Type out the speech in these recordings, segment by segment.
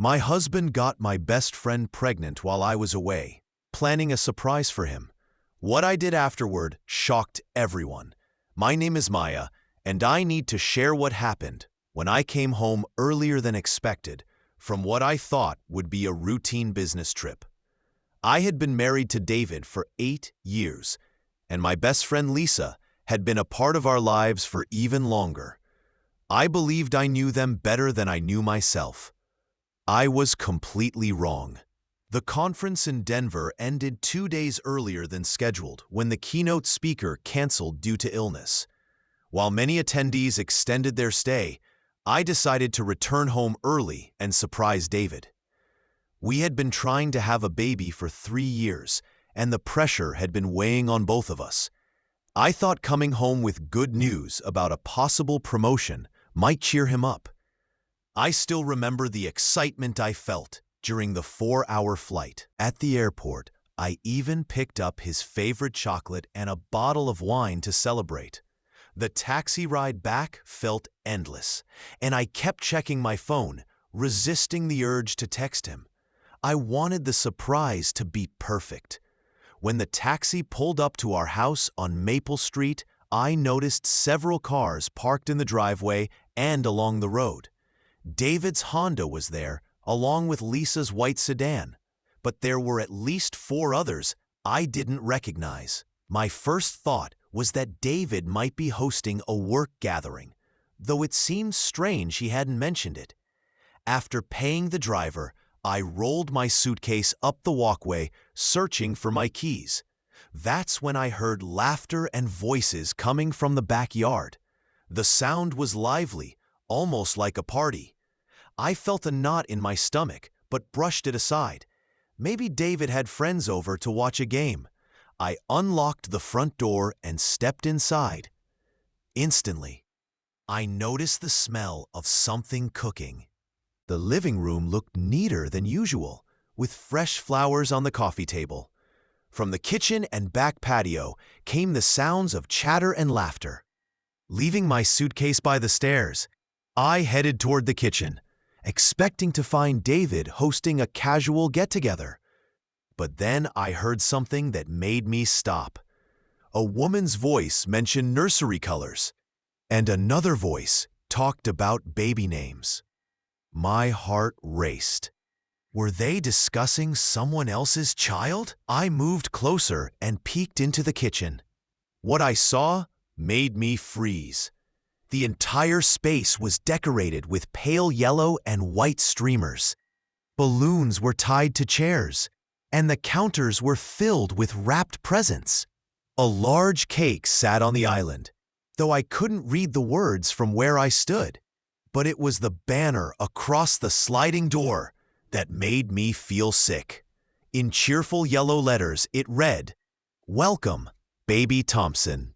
My husband got my best friend pregnant while I was away, planning a surprise for him. What I did afterward shocked everyone. My name is Maya, and I need to share what happened when I came home earlier than expected from what I thought would be a routine business trip. I had been married to David for 8 years, and my best friend Lisa had been a part of our lives for even longer. I believed I knew them better than I knew myself. I was completely wrong. The conference in Denver ended 2 days earlier than scheduled when the keynote speaker canceled due to illness. While many attendees extended their stay, I decided to return home early and surprise David. We had been trying to have a baby for 3 years, and the pressure had been weighing on both of us. I thought coming home with good news about a possible promotion might cheer him up. I still remember the excitement I felt during the 4-hour flight. At the airport, I even picked up his favorite chocolate and a bottle of wine to celebrate. The taxi ride back felt endless, and I kept checking my phone, resisting the urge to text him. I wanted the surprise to be perfect. When the taxi pulled up to our house on Maple Street, I noticed several cars parked in the driveway and along the road. David's Honda was there, along with Lisa's white sedan, but there were at least 4 others I didn't recognize. My first thought was that David might be hosting a work gathering, though it seemed strange he hadn't mentioned it. After paying the driver, I rolled my suitcase up the walkway, searching for my keys. That's when I heard laughter and voices coming from the backyard. The sound was lively, almost like a party. I felt a knot in my stomach, but brushed it aside. Maybe David had friends over to watch a game. I unlocked the front door and stepped inside. Instantly, I noticed the smell of something cooking. The living room looked neater than usual, with fresh flowers on the coffee table. From the kitchen and back patio came the sounds of chatter and laughter. Leaving my suitcase by the stairs, I headed toward the kitchen, expecting to find David hosting a casual get-together. But then I heard something that made me stop. A woman's voice mentioned nursery colors, and another voice talked about baby names. My heart raced. Were they discussing someone else's child? I moved closer and peeked into the kitchen. What I saw made me freeze. The entire space was decorated with pale yellow and white streamers. Balloons were tied to chairs, and the counters were filled with wrapped presents. A large cake sat on the island, though I couldn't read the words from where I stood. But it was the banner across the sliding door that made me feel sick. In cheerful yellow letters, it read, "Welcome, Baby Thompson."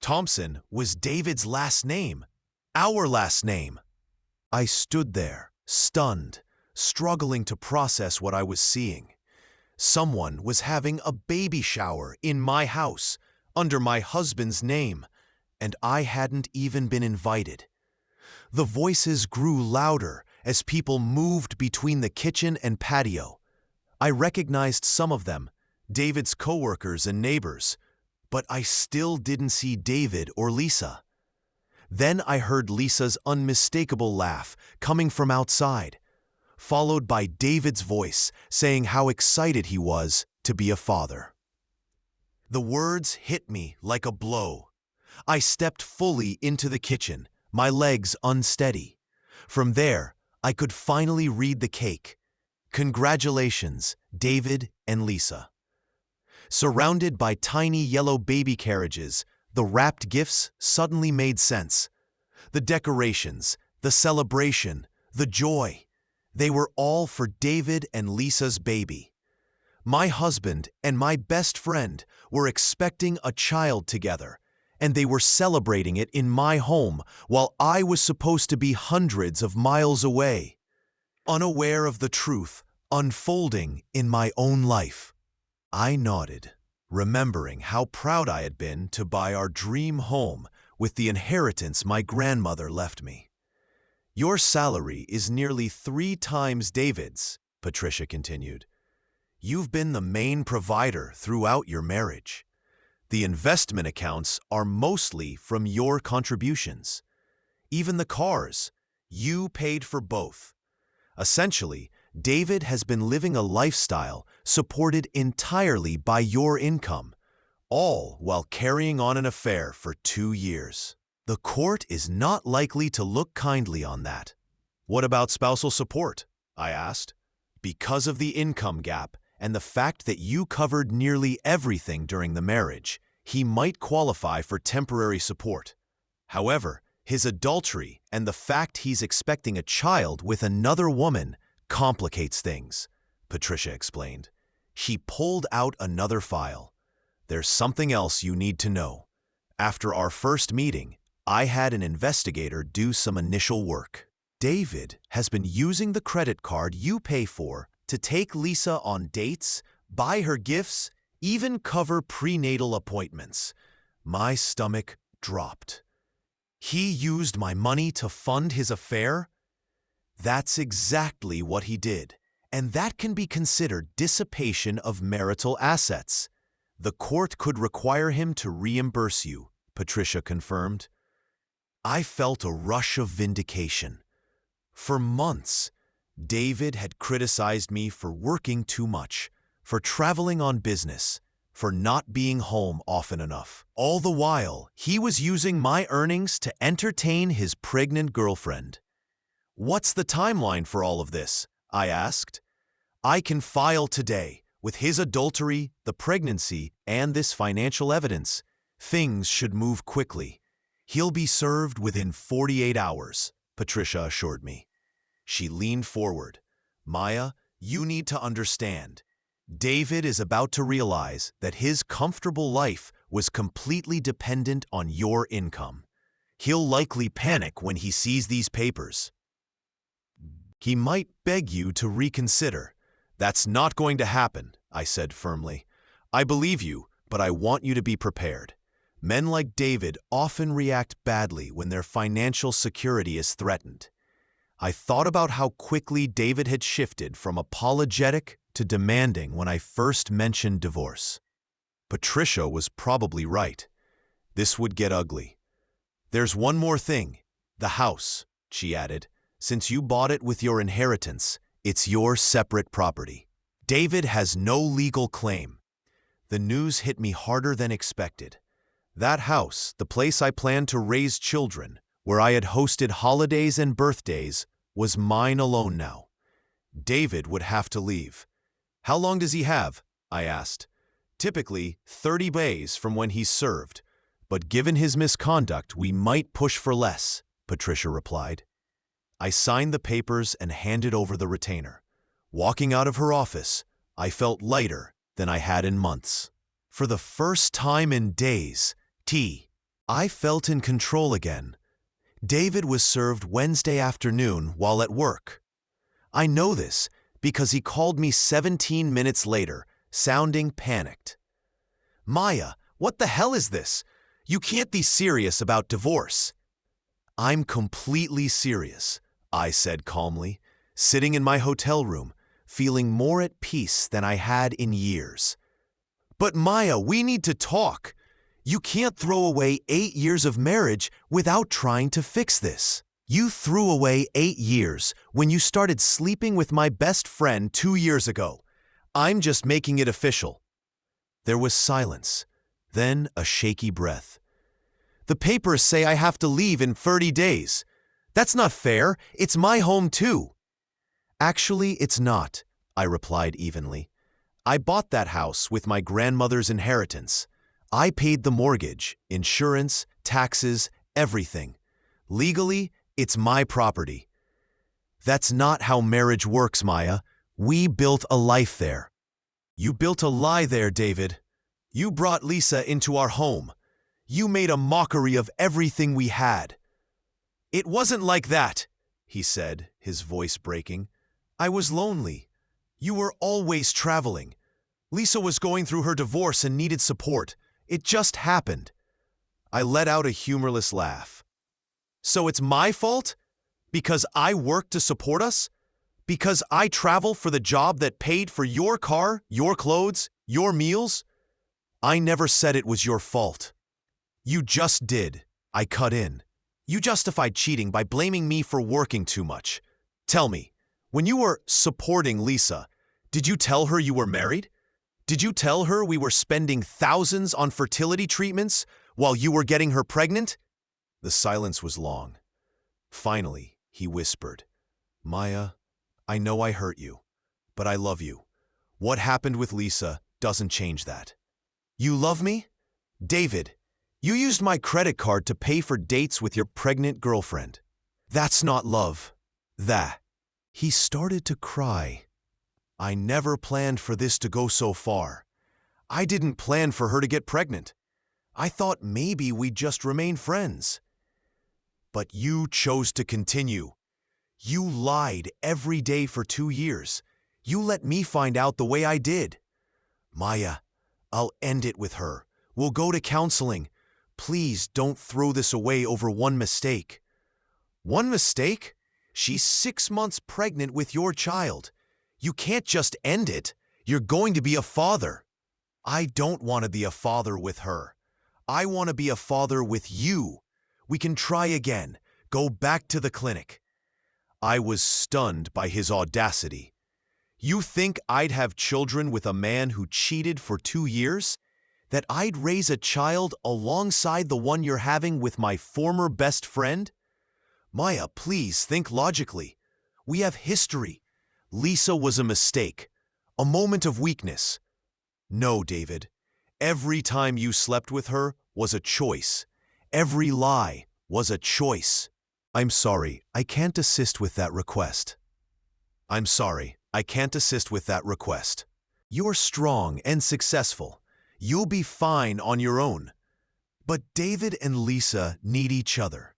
Thompson was David's last name, our last name. I stood there, stunned, struggling to process what I was seeing. Someone was having a baby shower in my house, under my husband's name, and I hadn't even been invited. The voices grew louder as people moved between the kitchen and patio. I recognized some of them, David's coworkers and neighbors, but I still didn't see David or Lisa. Then I heard Lisa's unmistakable laugh coming from outside, followed by David's voice saying how excited he was to be a father. The words hit me like a blow. I stepped fully into the kitchen, my legs unsteady. From there, I could finally read the cake. Congratulations, David and Lisa. Surrounded by tiny yellow baby carriages, the wrapped gifts suddenly made sense. The decorations, the celebration, the joy, they were all for David and Lisa's baby. My husband and my best friend were expecting a child together, and they were celebrating it in my home while I was supposed to be hundreds of miles away, unaware of the truth unfolding in my own life. I nodded, remembering how proud I had been to buy our dream home with the inheritance my grandmother left me. Your salary is nearly 3 times David's, Patricia continued. You've been the main provider throughout your marriage. The investment accounts are mostly from your contributions. Even the cars, you paid for both. Essentially, David has been living a lifestyle supported entirely by your income, all while carrying on an affair for 2 years. The court is not likely to look kindly on that. What about spousal support? I asked. Because of the income gap and the fact that you covered nearly everything during the marriage, he might qualify for temporary support. However, his adultery and the fact he's expecting a child with another woman complicates things, Patricia explained. She pulled out another file. There's something else you need to know. After our first meeting, I had an investigator do some initial work. David has been using the credit card you pay for to take Lisa on dates, buy her gifts, even cover prenatal appointments. My stomach dropped. He used my money to fund his affair? That's exactly what he did, and that can be considered dissipation of marital assets. The court could require him to reimburse you, Patricia confirmed. I felt a rush of vindication. For months, David had criticized me for working too much, for traveling on business, for not being home often enough. All the while, he was using my earnings to entertain his pregnant girlfriend. What's the timeline for all of this? I asked. I can file today with his adultery, the pregnancy, and this financial evidence. Things should move quickly. He'll be served within 48 hours, Patricia assured me. She leaned forward. Maya, you need to understand. David is about to realize that his comfortable life was completely dependent on your income. He'll likely panic when he sees these papers. He might beg you to reconsider. That's not going to happen, I said firmly. I believe you, but I want you to be prepared. Men like David often react badly when their financial security is threatened. I thought about how quickly David had shifted from apologetic to demanding when I first mentioned divorce. Patricia was probably right. This would get ugly. There's one more thing. The house, she added. Since you bought it with your inheritance, it's your separate property. David has no legal claim. The news hit me harder than expected. That house, the place I planned to raise children, where I had hosted holidays and birthdays, was mine alone now. David would have to leave. How long does he have? I asked. Typically, 30 days from when he's served, but given his misconduct, we might push for less, Patricia replied. I signed the papers and handed over the retainer. Walking out of her office, I felt lighter than I had in months. For the first time in days, I felt in control again. David was served Wednesday afternoon while at work. I know this because he called me 17 minutes later, sounding panicked. Maya, what the hell is this? You can't be serious about divorce. I'm completely serious, I said calmly, sitting in my hotel room, feeling more at peace than I had in years. But Maya, we need to talk. You can't throw away 8 years of marriage without trying to fix this. You threw away 8 years when you started sleeping with my best friend 2 years ago. I'm just making it official. There was silence, then a shaky breath. The papers say I have to leave in 30 days. That's not fair. It's my home too. Actually, it's not, I replied evenly. I bought that house with my grandmother's inheritance. I paid the mortgage, insurance, taxes, everything. Legally, it's my property. That's not how marriage works, Maya. We built a life there. You built a lie there, David. You brought Lisa into our home. You made a mockery of everything we had. It wasn't like that, he said, his voice breaking. I was lonely. You were always traveling. Lisa was going through her divorce and needed support. It just happened. I let out a humorless laugh. So it's my fault? Because I work to support us? Because I travel for the job that paid for your car, your clothes, your meals? I never said it was your fault. You just did. I cut in. You justified cheating by blaming me for working too much. Tell me, when you were supporting Lisa, did you tell her you were married? Did you tell her we were spending thousands on fertility treatments while you were getting her pregnant? The silence was long. Finally, he whispered, Maya, I know I hurt you, but I love you. What happened with Lisa doesn't change that. You love me? David, you used my credit card to pay for dates with your pregnant girlfriend. That's not love. That. He started to cry. I never planned for this to go so far. I didn't plan for her to get pregnant. I thought maybe we'd just remain friends. But you chose to continue. You lied every day for 2 years. You let me find out the way I did. Maya, I'll end it with her. We'll go to counseling. Please don't throw this away over one mistake. One mistake? She's 6 months pregnant with your child. You can't just end it. You're going to be a father. I don't want to be a father with her. I want to be a father with you. We can try again. Go back to the clinic. I was stunned by his audacity. You think I'd have children with a man who cheated for 2 years? That I'd raise a child alongside the one you're having with my former best friend? Maya, please think logically. We have history. Lisa was a mistake, a moment of weakness. No, David. Every time you slept with her was a choice. Every lie was a choice. I'm sorry, I can't assist with that request. I'm sorry, I can't assist with that request. You're strong and successful. You'll be fine on your own. But David and Lisa need each other.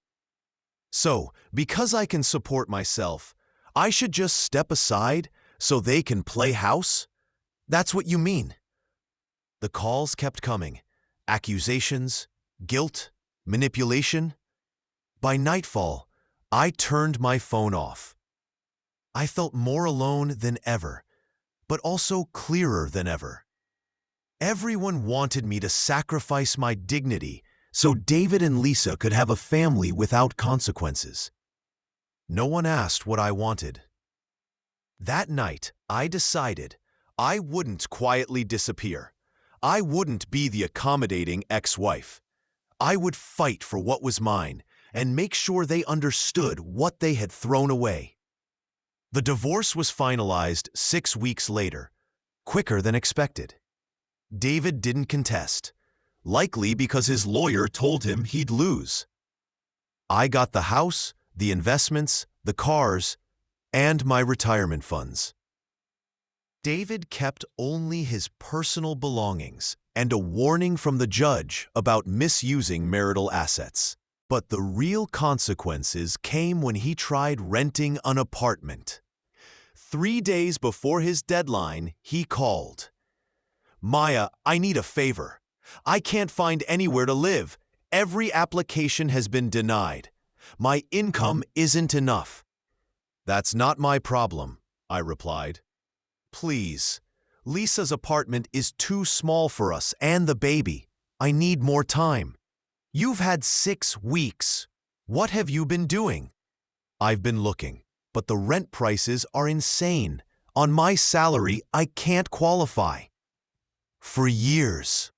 So, because I can support myself, I should just step aside so they can play house? That's what you mean. The calls kept coming. Accusations, guilt, manipulation. By nightfall, I turned my phone off. I felt more alone than ever, but also clearer than ever. Everyone wanted me to sacrifice my dignity so David and Lisa could have a family without consequences. No one asked what I wanted. That night, I decided I wouldn't quietly disappear. I wouldn't be the accommodating ex-wife. I would fight for what was mine and make sure they understood what they had thrown away. The divorce was finalized 6 weeks later, quicker than expected. David didn't contest, likely because his lawyer told him he'd lose. I got the house, the investments, the cars, and my retirement funds. David kept only his personal belongings and a warning from the judge about misusing marital assets. But the real consequences came when he tried renting an apartment. 3 days before his deadline, he called. Maya, I need a favor. I can't find anywhere to live. Every application has been denied. My income isn't enough. That's not my problem, I replied. Please, Lisa's apartment is too small for us and the baby. I need more time. You've had 6 weeks. What have you been doing? I've been looking, but the rent prices are insane. On my salary, I can't qualify. For years,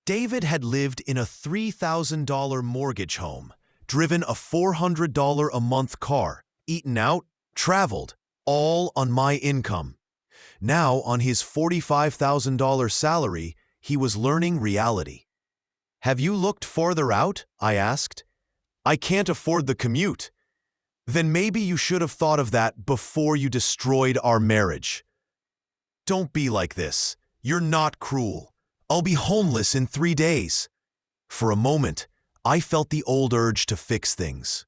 David had lived in a $3,000 mortgage home, driven a $400 a month car, eaten out, traveled, all on my income. Now, on his $45,000 salary, he was learning reality. Have you looked farther out? I asked. I can't afford the commute. Then maybe you should have thought of that before you destroyed our marriage. Don't be like this. You're not cruel. I'll be homeless in 3 days. For a moment, I felt the old urge to fix things.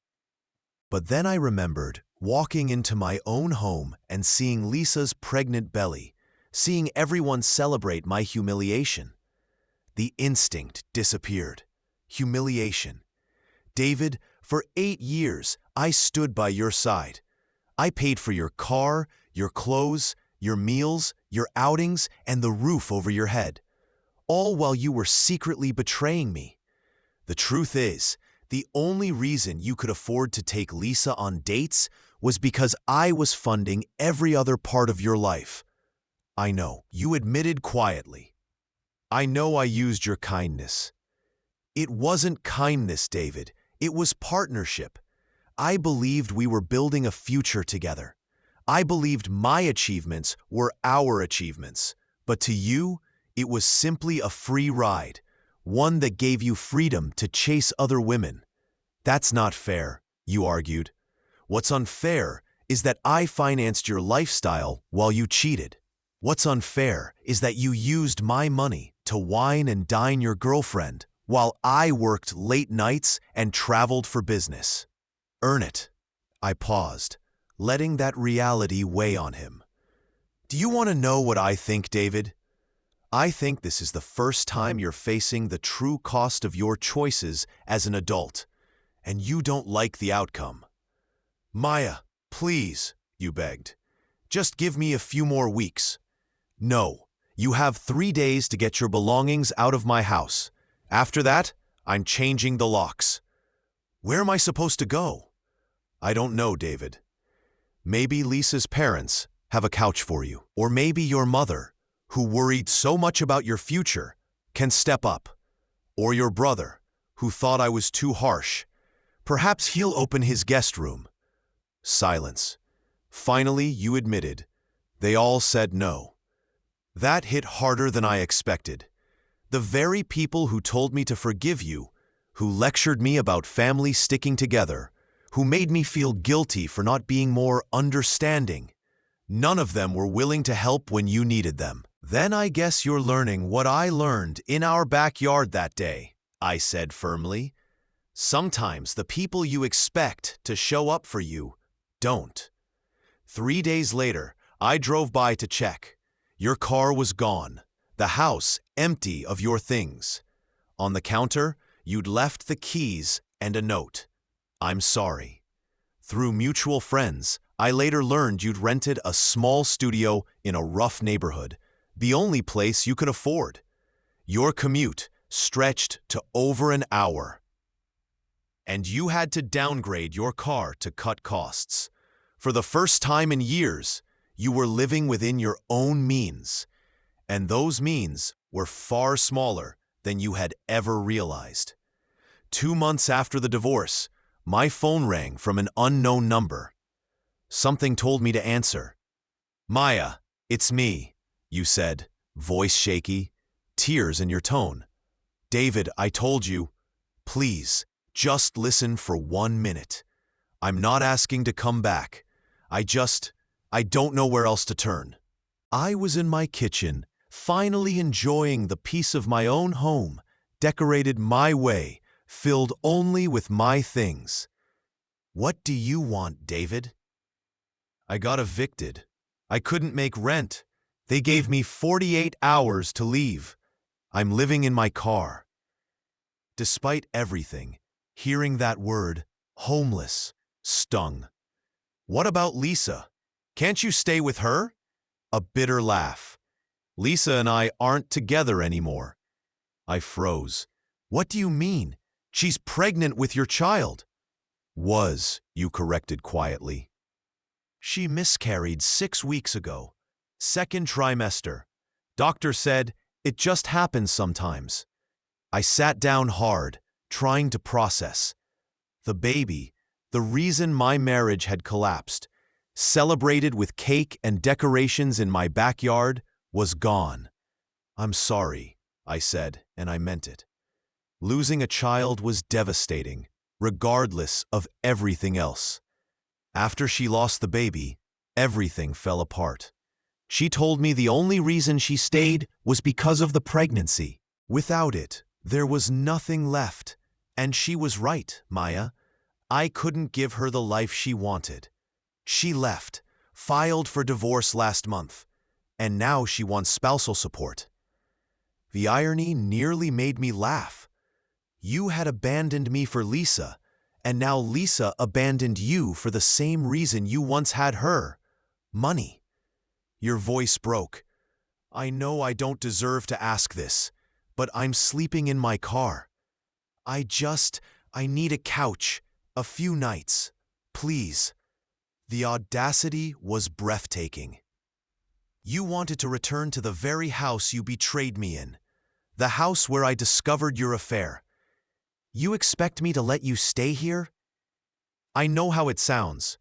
But then I remembered walking into my own home and seeing Lisa's pregnant belly, seeing everyone celebrate my humiliation. The instinct disappeared. Humiliation. David, for 8 years, I stood by your side. I paid for your car, your clothes, your meals, your outings, and the roof over your head, all while you were secretly betraying me. The truth is, the only reason you could afford to take Lisa on dates was because I was funding every other part of your life. I know, you admitted quietly. I know I used your kindness. It wasn't kindness, David. It was partnership. I believed we were building a future together. I believed my achievements were our achievements. But to you, it was simply a free ride, one that gave you freedom to chase other women. That's not fair, you argued. What's unfair is that I financed your lifestyle while you cheated. What's unfair is that you used my money to wine and dine your girlfriend while I worked late nights and traveled for business. Earn it. I paused, letting that reality weigh on him. Do you want to know what I think, David? I think this is the first time you're facing the true cost of your choices as an adult, and you don't like the outcome. Maya, please, you begged. Just give me a few more weeks. No, you have 3 days to get your belongings out of my house. After that, I'm changing the locks. Where am I supposed to go? I don't know, David. Maybe Lisa's parents have a couch for you, or maybe your mother, who worried so much about your future, can step up. Or your brother, who thought I was too harsh. Perhaps he'll open his guest room. Silence. Finally, you admitted. They all said no. That hit harder than I expected. The very people who told me to forgive you, who lectured me about family sticking together, who made me feel guilty for not being more understanding. None of them were willing to help when you needed them. Then I guess you're learning what I learned in our backyard that day, I said firmly. Sometimes the people you expect to show up for you don't. 3 days later, I drove by to check. Your car was gone, the house empty of your things. On the counter, you'd left the keys and a note. I'm sorry. Through mutual friends, I later learned you'd rented a small studio in a rough neighborhood, the only place you could afford. Your commute stretched to over an hour. And you had to downgrade your car to cut costs. For the first time in years, you were living within your own means. And those means were far smaller than you had ever realized. 2 months after the divorce, my phone rang from an unknown number. Something told me to answer. Maya, it's me, you said, voice shaky, tears in your tone. David, I told you, please, just listen for 1 minute. I'm not asking to come back. I don't know where else to turn. I was in my kitchen, finally enjoying the peace of my own home, decorated my way, filled only with my things. What do you want, David? I got evicted. I couldn't make rent. They gave me 48 hours to leave. I'm living in my car. Despite everything, hearing that word, homeless, stung. What about Lisa? Can't you stay with her? A bitter laugh. Lisa and I aren't together anymore. I froze. What do you mean? She's pregnant with your child. Was, you corrected quietly. She miscarried 6 weeks ago. 2nd trimester. Doctor said it just happens sometimes. I sat down hard, trying to process. The baby, the reason my marriage had collapsed, celebrated with cake and decorations in my backyard, was gone. I'm sorry, I said, and I meant it. Losing a child was devastating, regardless of everything else. After she lost the baby, everything fell apart. She told me the only reason she stayed was because of the pregnancy. Without it, there was nothing left. And she was right, Maya. I couldn't give her the life she wanted. She left, filed for divorce last month, and now she wants spousal support. The irony nearly made me laugh. You had abandoned me for Lisa, And now Lisa abandoned you for the same reason you once had her. Money. Your voice broke. I know I don't deserve to ask this, but I'm sleeping in my car. I need a couch, a few nights. Please. The audacity was breathtaking. You wanted to return to the very house you betrayed me in, the house where I discovered your affair. You expect me to let you stay here? I know how it sounds,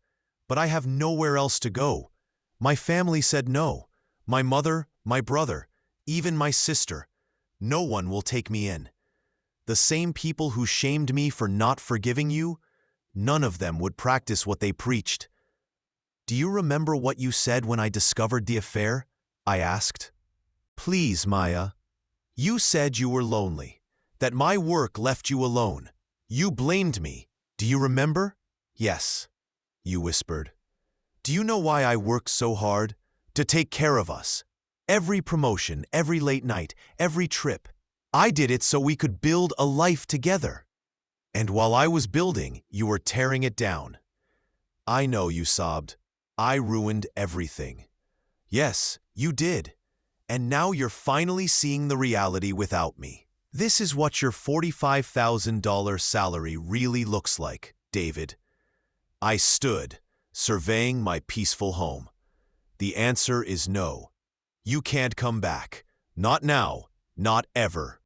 but I have nowhere else to go. My family said no. My mother, my brother, even my sister. No one will take me in. The same people who shamed me for not forgiving you, none of them would practice what they preached. Do you remember what you said when I discovered the affair? I asked. Please, Maya. You said you were lonely, that my work left you alone. You blamed me. Do you remember? Yes, you whispered. Do you know why I worked so hard? To take care of us. Every promotion, every late night, every trip. I did it so we could build a life together. And while I was building, you were tearing it down. I know, you sobbed. I ruined everything. Yes, you did. And now you're finally seeing the reality without me. This is what your $45,000 salary really looks like, David. I stood, surveying my peaceful home. The answer is no. You can't come back. Not now, not ever.